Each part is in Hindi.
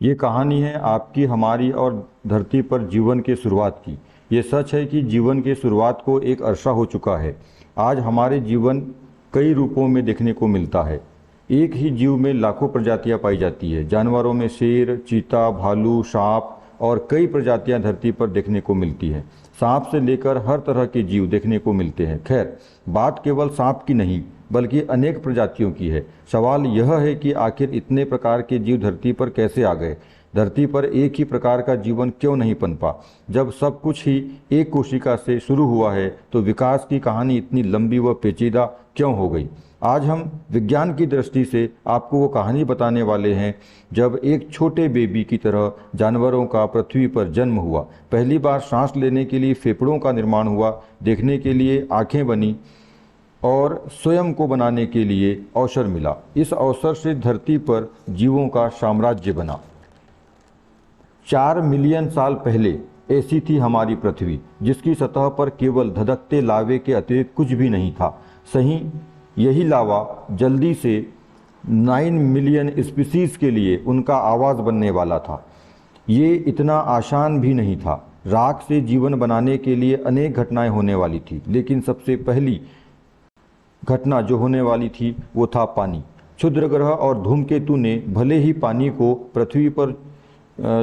ये कहानी है आपकी, हमारी और धरती पर जीवन के शुरुआत की। ये सच है कि जीवन के शुरुआत को एक अरसा हो चुका है। आज हमारे जीवन कई रूपों में देखने को मिलता है। एक ही जीव में लाखों प्रजातियां पाई जाती है। जानवरों में शेर, चीता, भालू, सांप और कई प्रजातियां धरती पर देखने को मिलती हैं। सांप से लेकर हर तरह के जीव देखने को मिलते हैं। खैर, बात केवल सांप की नहीं बल्कि अनेक प्रजातियों की है। सवाल यह है कि आखिर इतने प्रकार के जीव धरती पर कैसे आ गए। धरती पर एक ही प्रकार का जीवन क्यों नहीं पनपा। जब सब कुछ ही एक कोशिका से शुरू हुआ है तो विकास की कहानी इतनी लंबी व पेचीदा क्यों हो गई। आज हम विज्ञान की दृष्टि से आपको वो कहानी बताने वाले हैं जब एक छोटे बेबी की तरह जानवरों का पृथ्वी पर जन्म हुआ। पहली बार सांस लेने के लिए फेफड़ों का निर्माण हुआ, देखने के लिए आंखें बनी और स्वयं को बनाने के लिए अवसर मिला। इस अवसर से धरती पर जीवों का साम्राज्य बना। 4 मिलियन साल पहले ऐसी थी हमारी पृथ्वी, जिसकी सतह पर केवल धधकते लावे के अतिरिक्त कुछ भी नहीं था। सही, यही लावा जल्दी से 9 मिलियन स्पीसीज के लिए उनका आवास बनने वाला था। ये इतना आसान भी नहीं था। राख से जीवन बनाने के लिए अनेक घटनाएं होने वाली थी, लेकिन सबसे पहली घटना जो होने वाली थी वो था पानी। क्षुद्र ग्रह और धूमकेतु ने भले ही पानी को पृथ्वी पर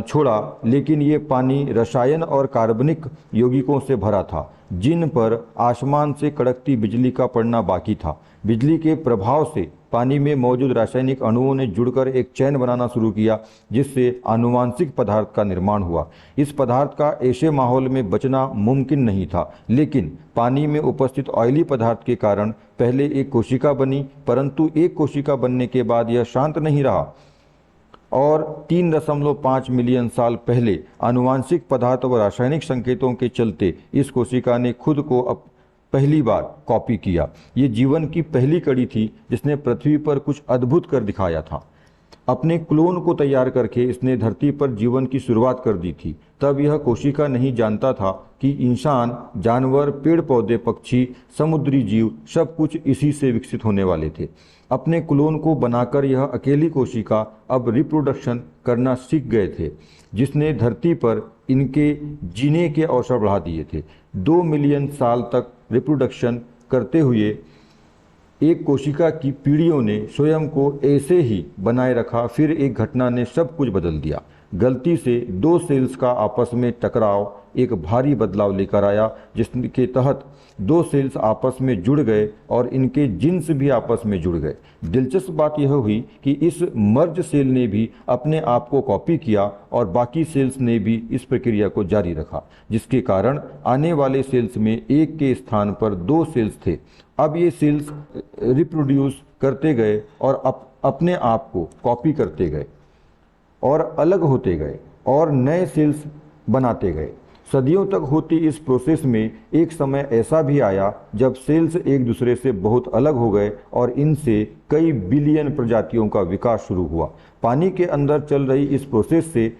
छोड़ा, लेकिन ये पानी रसायन और कार्बनिक यौगिकों से भरा था, जिन पर आसमान से कड़कती बिजली का पड़ना बाकी था। बिजली के प्रभाव से पानी में मौजूद रासायनिक अणुओं ने जुड़कर एक चैन बनाना शुरू किया, जिससे आनुवांशिक पदार्थ का निर्माण हुआ। इस पदार्थ का ऐसे माहौल में बचना मुमकिन नहीं था, लेकिन पानी में उपस्थित ऑयली पदार्थ के कारण पहले एक कोशिका बनी, परंतु एक कोशिका बनने के बाद यह शांत नहीं रहा और 3.5 मिलियन साल पहले आनुवांशिक पदार्थ व रासायनिक संकेतों के चलते इस कोशिका ने खुद को पहली बार कॉपी किया। ये जीवन की पहली कड़ी थी जिसने पृथ्वी पर कुछ अद्भुत कर दिखाया था। अपने क्लोन को तैयार करके इसने धरती पर जीवन की शुरुआत कर दी थी। तब यह कोशिका नहीं जानता था कि इंसान, जानवर, पेड़ पौधे, पक्षी, समुद्री जीव सब कुछ इसी से विकसित होने वाले थे। अपने क्लोन को बनाकर यह अकेली कोशिका अब रिप्रोडक्शन करना सीख गए थे, जिसने धरती पर इनके जीने के अवसर बढ़ा दिए थे। 2 मिलियन साल तक रिप्रोडक्शन करते हुए एक कोशिका की पीढ़ियों ने स्वयं को ऐसे ही बनाए रखा। फिर एक घटना ने सब कुछ बदल दिया। गलती से 2 सेल्स का आपस में टकराव एक भारी बदलाव लेकर आया, जिसके तहत 2 सेल्स आपस में जुड़ गए और इनके जिन्स भी आपस में जुड़ गए। दिलचस्प बात यह हुई कि इस मर्ज सेल ने भी अपने आप को कॉपी किया और बाकी सेल्स ने भी इस प्रक्रिया को जारी रखा, जिसके कारण आने वाले सेल्स में एक के स्थान पर 2 सेल्स थे। अब ये सेल्स रिप्रोड्यूस करते गए और अपने आप को कॉपी करते गए और अलग होते गए और नए सेल्स बनाते गए। सदियों तक होती इस प्रोसेस में एक समय ऐसा भी आया जब सेल्स एक दूसरे से बहुत अलग हो गए और इनसे कई बिलियन प्रजातियों का विकास शुरू हुआ। पानी के अंदर चल रही इस प्रोसेस से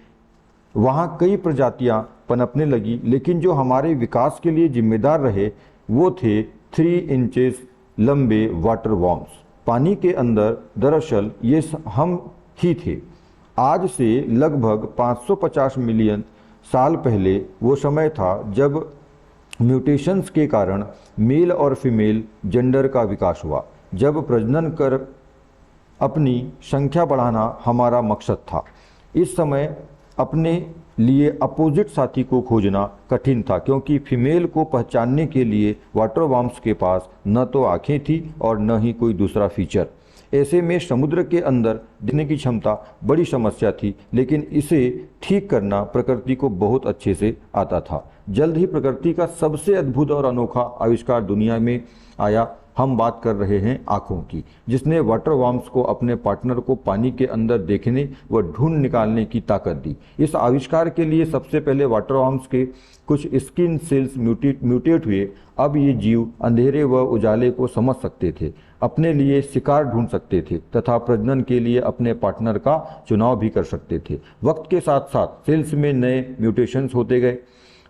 वहाँ कई प्रजातियाँ पनपने लगी, लेकिन जो हमारे विकास के लिए जिम्मेदार रहे वो थे 3 इंचेस लंबे वाटर वॉर्म्स। पानी के अंदर दरअसल ये हम ही थे। आज से लगभग 550 मिलियन साल पहले वो समय था जब म्यूटेशंस के कारण मेल और फीमेल जेंडर का विकास हुआ, जब प्रजनन कर अपनी संख्या बढ़ाना हमारा मकसद था। इस समय अपने लिए अपोजिट साथी को खोजना कठिन था, क्योंकि फीमेल को पहचानने के लिए वाटर वॉर्म्स के पास न तो आंखें थी और न ही कोई दूसरा फीचर। ऐसे में समुद्र के अंदर दिखने की क्षमता बड़ी समस्या थी, लेकिन इसे ठीक करना प्रकृति को बहुत अच्छे से आता था। जल्द ही प्रकृति का सबसे अद्भुत और अनोखा आविष्कार दुनिया में आया। हम बात कर रहे हैं आँखों की, जिसने वाटर वॉर्म्स को अपने पार्टनर को पानी के अंदर देखने व ढूंढ निकालने की ताकत दी। इस आविष्कार के लिए सबसे पहले वाटर वॉर्म्स के कुछ स्किन सेल्स म्यूटेट हुए। अब ये जीव अंधेरे व उजाले को समझ सकते थे, अपने लिए शिकार ढूंढ सकते थे तथा प्रजनन के लिए अपने पार्टनर का चुनाव भी कर सकते थे। वक्त के साथ साथ सेल्स में नए म्यूटेशंस होते गए।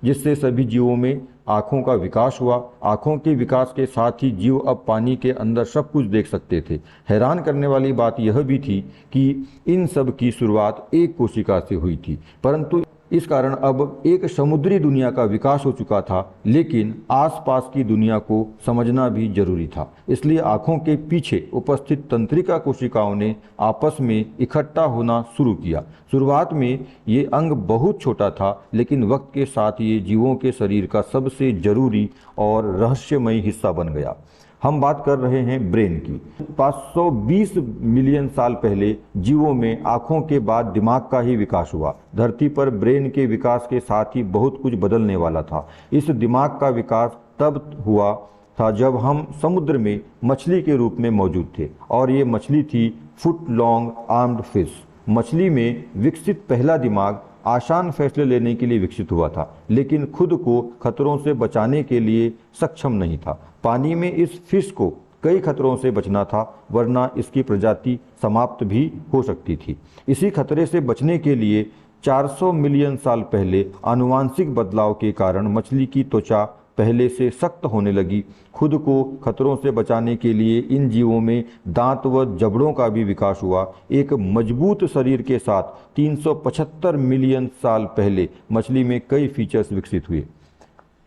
जिससे सभी जीवों में आँखों का विकास हुआ। आँखों के विकास के साथ ही जीव अब पानी के अंदर सब कुछ देख सकते थे। हैरान करने वाली बात यह भी थी कि इन सब की शुरुआत एक कोशिका से हुई थी, परंतु इस कारण अब एक समुद्री दुनिया का विकास हो चुका था, लेकिन आसपास की दुनिया को समझना भी जरूरी था। इसलिए आँखों के पीछे उपस्थित तंत्रिका कोशिकाओं ने आपस में इकट्ठा होना शुरू किया। शुरुआत में ये अंग बहुत छोटा था, लेकिन वक्त के साथ ये जीवों के शरीर का सबसे जरूरी और रहस्यमयी हिस्सा बन गया। हम बात कर रहे हैं ब्रेन की। 520 मिलियन साल पहले जीवों में आँखों के बाद दिमाग का ही विकास हुआ। धरती पर ब्रेन के विकास के साथ ही बहुत कुछ बदलने वाला था। इस दिमाग का विकास तब हुआ था जब हम समुद्र में मछली के रूप में मौजूद थे, और ये मछली थी फुट लॉन्ग आर्म्ड फिश। मछली में विकसित पहला दिमाग आसान फैसले लेने के लिए विकसित हुआ था, लेकिन खुद को खतरों से बचाने के लिए सक्षम नहीं था। पानी में इस फिश को कई खतरों से बचना था, वरना इसकी प्रजाति समाप्त भी हो सकती थी। इसी खतरे से बचने के लिए 400 मिलियन साल पहले आनुवांशिक बदलाव के कारण मछली की त्वचा पहले से सख्त होने लगी। खुद को खतरों से बचाने के लिए इन जीवों में दांत व जबड़ों का भी विकास हुआ। एक मजबूत शरीर के साथ 375 मिलियन साल पहले मछली में कई फीचर्स विकसित हुए,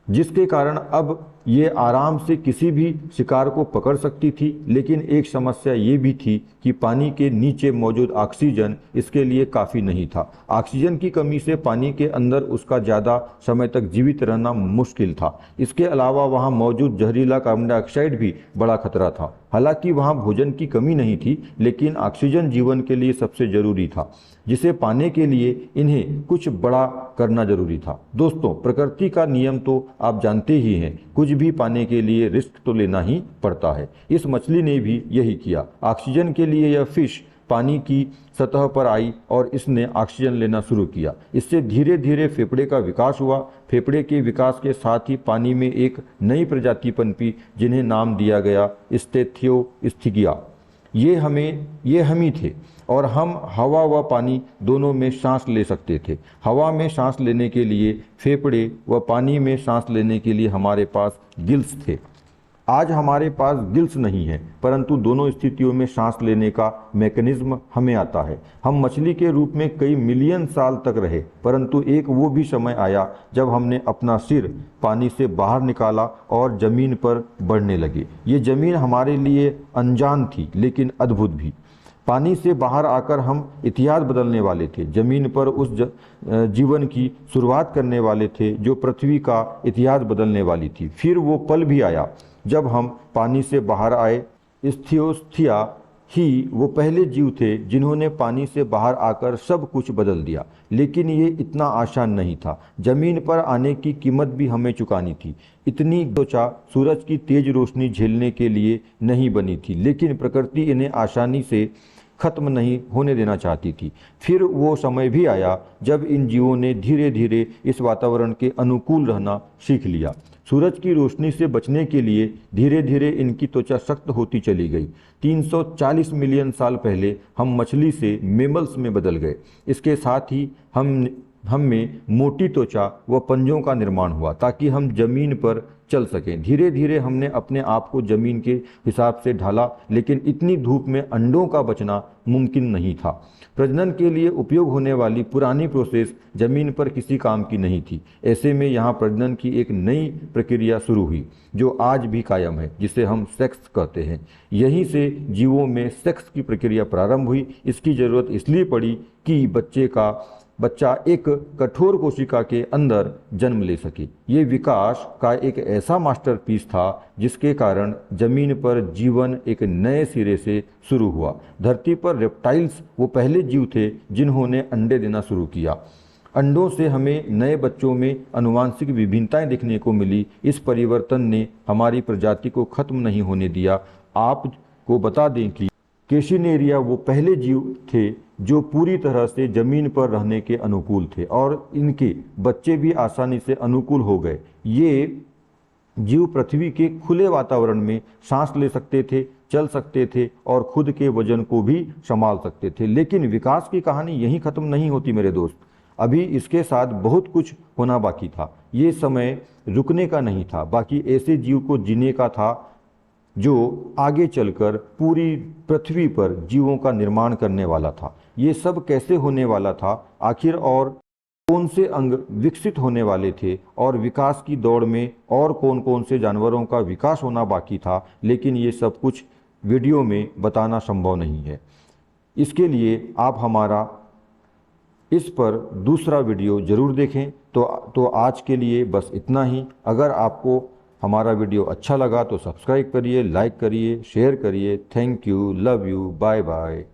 जिसके कारण अब ये आराम से किसी भी शिकार को पकड़ सकती थी। लेकिन एक समस्या ये भी थी कि पानी के नीचे मौजूद ऑक्सीजन इसके लिए काफ़ी नहीं था। ऑक्सीजन की कमी से पानी के अंदर उसका ज़्यादा समय तक जीवित रहना मुश्किल था। इसके अलावा वहाँ मौजूद जहरीला कार्बन डाइऑक्साइड भी बड़ा खतरा था। हालांकि वहाँ भोजन की कमी नहीं थी, लेकिन ऑक्सीजन जीवन के लिए सबसे ज़रूरी था, जिसे पाने के लिए इन्हें कुछ बड़ा करना जरूरी था। दोस्तों, प्रकृति का नियम तो आप जानते ही हैं, कुछ भी पाने के लिए रिस्क तो लेना ही पड़ता है। इस मछली ने भी यही किया। ऑक्सीजन के लिए यह फिश पानी की सतह पर आई और इसने ऑक्सीजन लेना शुरू किया। इससे धीरे धीरे फेफड़े का विकास हुआ। फेफड़े के विकास के साथ ही पानी में एक नई प्रजाति पनपी, जिन्हें नाम दिया गया स्टेथियोस्थिगिया। ये हम ही थे, और हम हवा व पानी दोनों में सांस ले सकते थे। हवा में सांस लेने के लिए फेफड़े व पानी में सांस लेने के लिए हमारे पास गिल्स थे। आज हमारे पास गिल्स नहीं है, परंतु दोनों स्थितियों में सांस लेने का मैकेनिज्म हमें आता है। हम मछली के रूप में कई मिलियन साल तक रहे, परंतु एक वो भी समय आया जब हमने अपना सिर पानी से बाहर निकाला और जमीन पर बढ़ने लगे। ये जमीन हमारे लिए अनजान थी, लेकिन अद्भुत भी। पानी से बाहर आकर हम इतिहास बदलने वाले थे। जमीन पर उस जीवन की शुरुआत करने वाले थे जो पृथ्वी का इतिहास बदलने वाली थी। फिर वो पल भी आया जब हम पानी से बाहर आए। स्थियोस्थिया ही वो पहले जीव थे जिन्होंने पानी से बाहर आकर सब कुछ बदल दिया। लेकिन ये इतना आसान नहीं था। जमीन पर आने की कीमत भी हमें चुकानी थी। इतनी त्वचा सूरज की तेज रोशनी झेलने के लिए नहीं बनी थी, लेकिन प्रकृति इन्हें आसानी से खत्म नहीं होने देना चाहती थी। फिर वो समय भी आया जब इन जीवों ने धीरे धीरे इस वातावरण के अनुकूल रहना सीख लिया। सूरज की रोशनी से बचने के लिए धीरे धीरे इनकी त्वचा सख्त होती चली गई। 340 मिलियन साल पहले हम मछली से मेमल्स में बदल गए। इसके साथ ही हम में मोटी त्वचा व पंजों का निर्माण हुआ ताकि हम जमीन पर चल सकें। धीरे धीरे हमने अपने आप को जमीन के हिसाब से ढाला, लेकिन इतनी धूप में अंडों का बचना मुमकिन नहीं था। प्रजनन के लिए उपयोग होने वाली पुरानी प्रोसेस जमीन पर किसी काम की नहीं थी। ऐसे में यहाँ प्रजनन की एक नई प्रक्रिया शुरू हुई जो आज भी कायम है, जिसे हम सेक्स कहते हैं। यहीं से जीवों में सेक्स की प्रक्रिया प्रारंभ हुई। इसकी ज़रूरत इसलिए पड़ी कि बच्चा एक कठोर कोशिका के अंदर जन्म ले सके। ये विकास का एक ऐसा मास्टरपीस था जिसके कारण जमीन पर जीवन एक नए सिरे से शुरू हुआ। धरती पर रेप्टाइल्स वो पहले जीव थे जिन्होंने अंडे देना शुरू किया। अंडों से हमें नए बच्चों में आनुवांशिक विभिन्नताएं देखने को मिली। इस परिवर्तन ने हमारी प्रजाति को खत्म नहीं होने दिया। आपको बता दें कि कैसिनेरिया वो पहले जीव थे जो पूरी तरह से जमीन पर रहने के अनुकूल थे, और इनके बच्चे भी आसानी से अनुकूल हो गए। ये जीव पृथ्वी के खुले वातावरण में सांस ले सकते थे, चल सकते थे और खुद के वजन को भी संभाल सकते थे। लेकिन विकास की कहानी यहीं खत्म नहीं होती मेरे दोस्त। अभी इसके साथ बहुत कुछ होना बाकी था। ये समय रुकने का नहीं था, बाकी ऐसे जीव को जीने का था जो आगे चलकर पूरी पृथ्वी पर जीवों का निर्माण करने वाला था। ये सब कैसे होने वाला था आखिर, और कौन से अंग विकसित होने वाले थे, और विकास की दौड़ में और कौन कौन से जानवरों का विकास होना बाकी था, लेकिन ये सब कुछ वीडियो में बताना संभव नहीं है। इसके लिए आप हमारा इस पर दूसरा वीडियो ज़रूर देखें। तो आज के लिए बस इतना ही। अगर आपको हमारा वीडियो अच्छा लगा तो सब्सक्राइब करिए, लाइक करिए, शेयर करिए। Thank you, love you, bye bye.